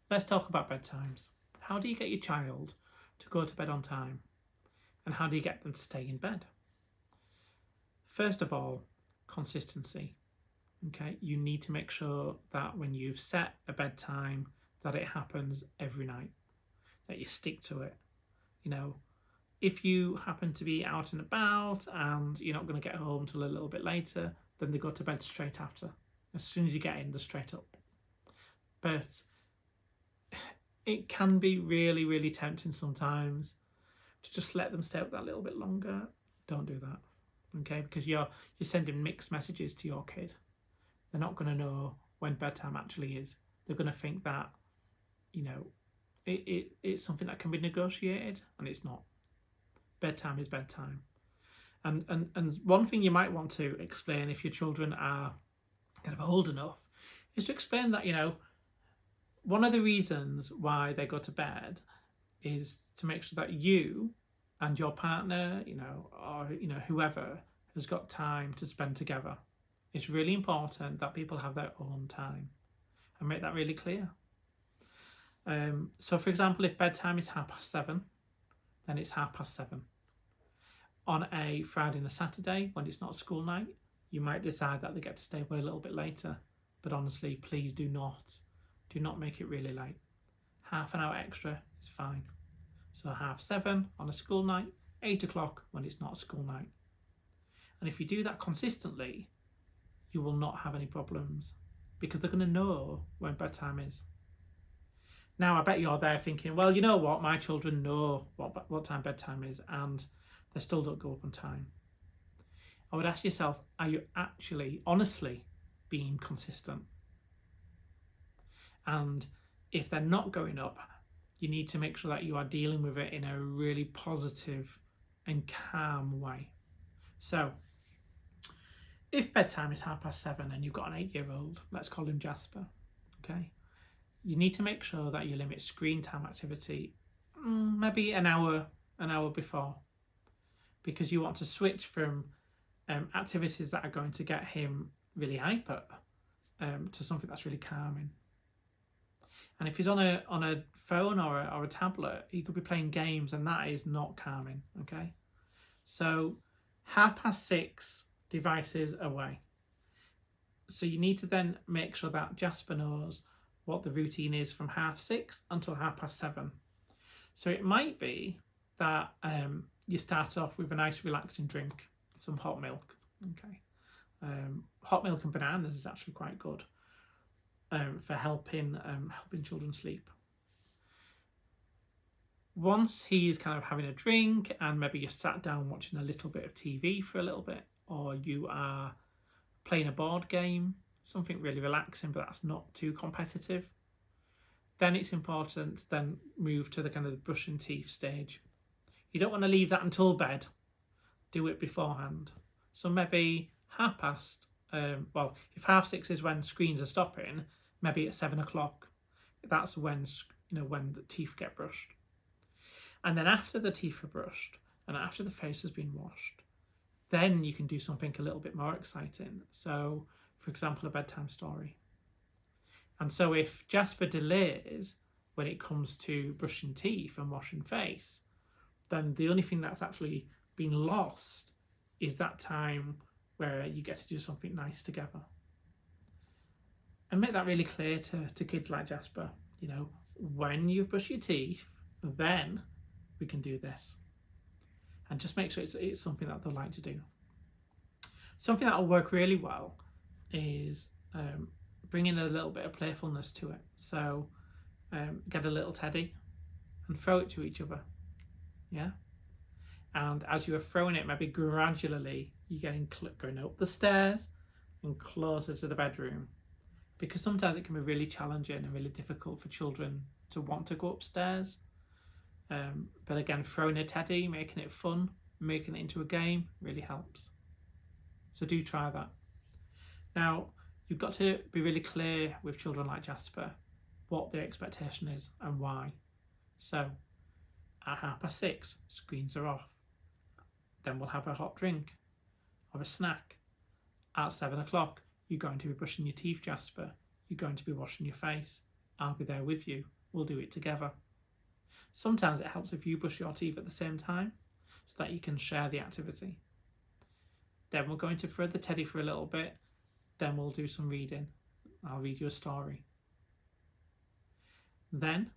let's talk about bedtimes. How do you get your child to go to bed on time? And how do you get them to stay in bed? First of all, consistency. Okay, you need to make sure that when you've set a bedtime, that it happens every night, that you stick to it. You know, if you happen to be out and about and you're not going to get home till a little bit later, then they go to bed straight after. As soon as you get in, they're straight up. But it can be really, really tempting sometimes to just let them stay up that little bit longer. Don't do that, okay? Because you're sending mixed messages to your kid. They're not going to know when bedtime actually is. They're going to think that, you know, it's something that can be negotiated, and it's not. Bedtime is bedtime. And one thing you might want to explain if your children are kind of old enough is to explain that, you know, one of the reasons why they go to bed is to make sure that you and your partner, you know, or you know, whoever has got time to spend together. It's really important that people have their own time, and make that really clear. So, for example, if bedtime is 7:30, then it's 7:30. On a Friday and a Saturday, when it's not a school night, you might decide that they get to stay away a little bit later. But honestly, please do not make it really late. Half an hour extra is fine. So 7:30 on a school night, 8 o'clock when it's not a school night. And if you do that consistently, you will not have any problems because they're going to know when bedtime is. Now, I bet you're there thinking, well, you know what? My children know what time bedtime is and they still don't go up on time. I would ask yourself, are you actually, honestly, being consistent? And if they're not going up, you need to make sure that you are dealing with it in a really positive and calm way. So, if bedtime is 7:30 and you've got an 8-year-old, let's call him Jasper, okay? You need to make sure that you limit screen time activity maybe an hour before, because you want to switch from activities that are going to get him really hyper to something that's really calming. And if he's on a phone or a tablet, he could be playing games, and that is not calming, okay? So 6:30, devices away. So you need to then make sure that Jasper knows what the routine is from 6:30 until 7:30. So it might be that you start off with a nice relaxing drink, some hot milk, okay? Hot milk and bananas is actually quite good for helping children sleep. Once he's kind of having a drink and maybe you're sat down watching a little bit of TV for a little bit, or you are playing a board game, something really relaxing but that's not too competitive, then it's important to then move to the kind of the brushing teeth stage. You don't want to leave that until bed. Do it beforehand. So maybe if 6:30 is when screens are stopping, maybe at 7 o'clock, that's when when the teeth get brushed. And then after the teeth are brushed and after the face has been washed, then you can do something a little bit more exciting. So, for example, a bedtime story. And so if Jasper delays when it comes to brushing teeth and washing face, then the only thing that's actually been lost is that time where you get to do something nice together. And make that really clear to kids like Jasper. You know, when you brush your teeth, then we can do this. And just make sure it's something that they'll like to do. Something that will work really well is bringing a little bit of playfulness to it. So get a little teddy and throw it to each other. Yeah. And as you are throwing it, maybe gradually you're going up the stairs and closer to the bedroom, because sometimes it can be really challenging and really difficult for children to want to go upstairs. But again, throwing a teddy, making it fun, making it into a game really helps. So do try that. Now, you've got to be really clear with children like Jasper what the expectation is and why. So at 6:30, screens are off. Then we'll have a hot drink or a snack. At 7 o'clock, you're going to be brushing your teeth, Jasper. You're going to be washing your face. I'll be there with you. We'll do it together. Sometimes it helps if you brush your teeth at the same time so that you can share the activity. Then we're going to throw the teddy for a little bit. Then we'll do some reading. I'll read you a story. Then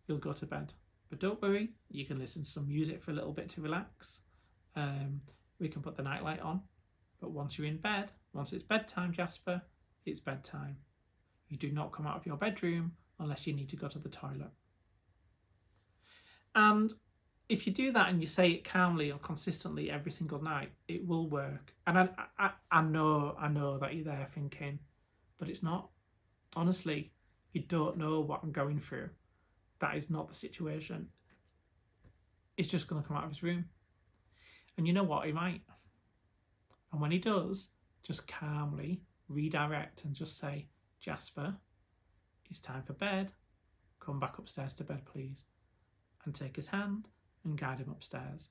you'll go to bed. But don't worry, you can listen to some music for a little bit to relax. We can put the nightlight on. But once you're in bed, once it's bedtime, Jasper, it's bedtime. You do not come out of your bedroom unless you need to go to the toilet. And if you do that and you say it calmly or consistently every single night, it will work. And I know that you're there thinking, but it's not. Honestly, you don't know what I'm going through. That is not the situation. It's just going to come out of his room. And you know what? He might. And when he does, just calmly redirect and just say, Jasper, it's time for bed. Come back upstairs to bed, please. And take his hand and guide him upstairs.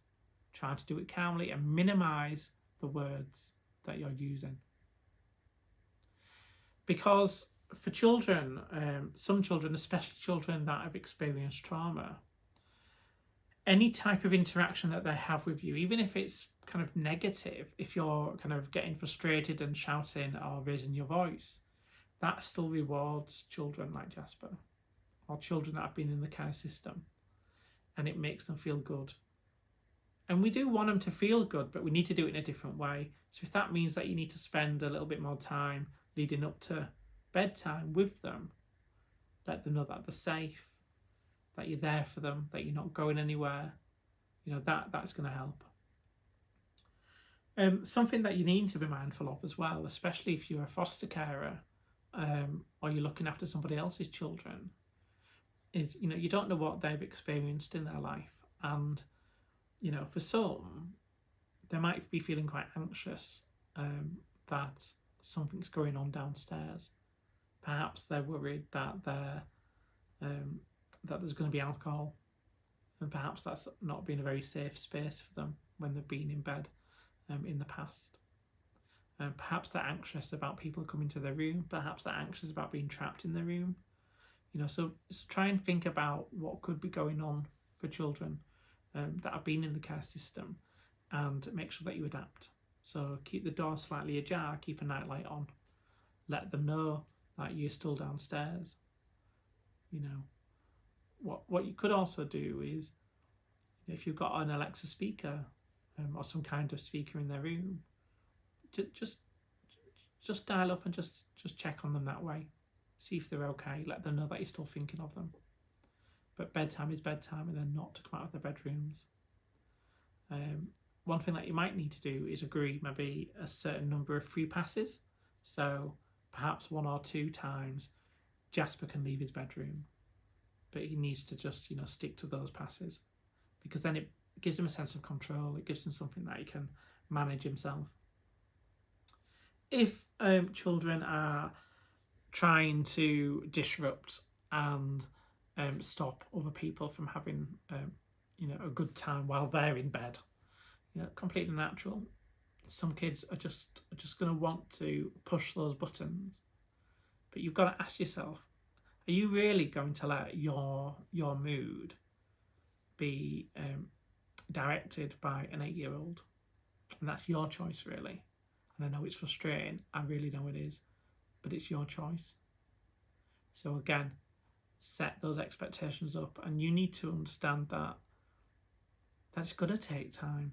Try to do it calmly and minimise the words that you're using. Because for children, some children, especially children that have experienced trauma, any type of interaction that they have with you, even if it's kind of negative, if you're kind of getting frustrated and shouting or raising your voice, that still rewards children like Jasper or children that have been in the care system, and it makes them feel good. And we do want them to feel good, but we need to do it in a different way. So if that means that you need to spend a little bit more time leading up to bedtime with them, let them know that they're safe, that you're there for them, that you're not going anywhere, that's going to help. Something that you need to be mindful of as well, especially if you're a foster carer or you're looking after somebody else's children, is you don't know what they've experienced in their life. And for some, they might be feeling quite anxious that something's going on downstairs. Perhaps they're worried that that there's going to be alcohol, and perhaps that's not been a very safe space for them when they've been in bed in the past. Perhaps they're anxious about people coming to their room. Perhaps they're anxious about being trapped in their room. So try and think about what could be going on for children that have been in the care system, and make sure that you adapt. So keep the door slightly ajar, keep a nightlight on, let them know that you're still downstairs. What you could also do is, if you've got an Alexa speaker or some kind of speaker in their room, just dial up and just check on them that way. See if they're okay. Let them know that you're still thinking of them. But bedtime is bedtime, and they're not to come out of their bedrooms. One thing that you might need to do is agree maybe a certain number of free passes. So perhaps 1 or 2 times Jasper can leave his bedroom, but he needs to just stick to those passes, because then it gives him a sense of control. It gives him something that he can manage himself. If children are trying to disrupt and stop other people from having a good time while they're in bed, completely natural. Some kids are just going to want to push those buttons, but you've got to ask yourself, are you really going to let your mood be directed by an 8-year-old? And that's your choice, really. And I know it's frustrating, I really know it is, but it's your choice. So again, set those expectations up, and you need to understand that that's going to take time,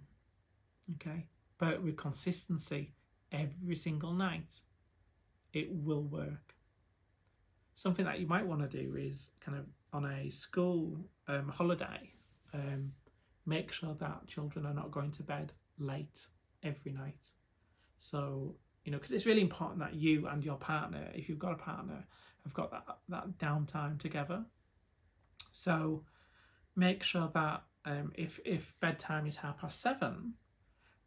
okay? But with consistency every single night, it will work. Something that you might want to do is kind of on a school holiday, make sure that children are not going to bed late every night. So, because it's really important that you and your partner, if you've got a partner, have got that downtime together. So make sure that if bedtime is 7:30,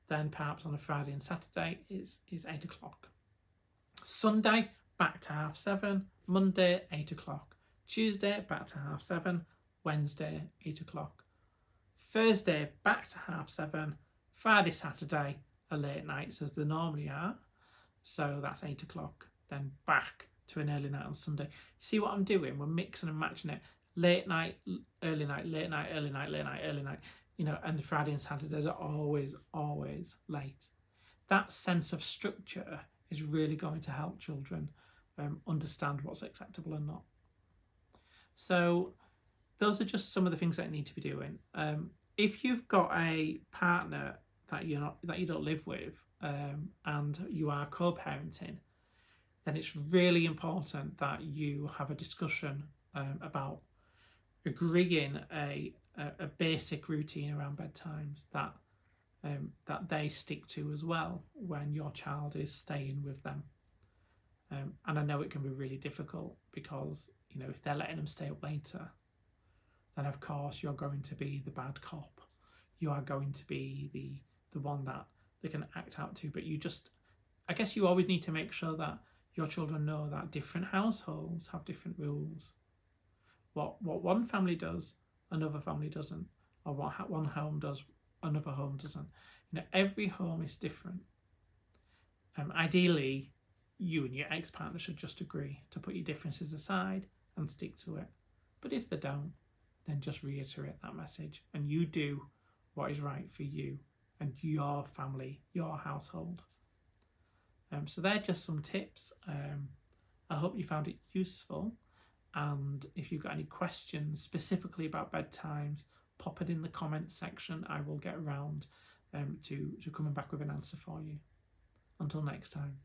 then perhaps on a Friday and Saturday is 8 o'clock. Sunday, back to 7:30. Monday, 8 o'clock. Tuesday, back to 7:30. Wednesday, 8 o'clock. Thursday, back to 7:30. Friday, Saturday are late nights as they normally are. So that's 8 o'clock. Then back to an early night on Sunday. You see what I'm doing? We're mixing and matching it. Late night, early night, late night, early night, late night, early night. And the Friday and Saturdays are always, always late. That sense of structure is really going to help children understand what's acceptable and not. So those are just some of the things that need to be doing. If you've got a partner that you don't live with, and you are co-parenting, then it's really important that you have a discussion about agreeing a basic routine around bedtimes that they stick to as well when your child is staying with them. And I know it can be really difficult because if they're letting them stay up later, then of course you're going to be the bad cop. You are going to be the one that they can act out to. But I guess you always need to make sure that your children know that different households have different rules. What one family does, another family doesn't, or what one home does, another home doesn't. Every home is different. Ideally, you and your ex-partner should just agree to put your differences aside and stick to it. But if they don't, then just reiterate that message and you do what is right for you and your family, your household. So they're just some tips. I hope you found it useful. And if you've got any questions specifically about bedtimes, pop it in the comments section. I will get around to coming back with an answer for you. Until next time.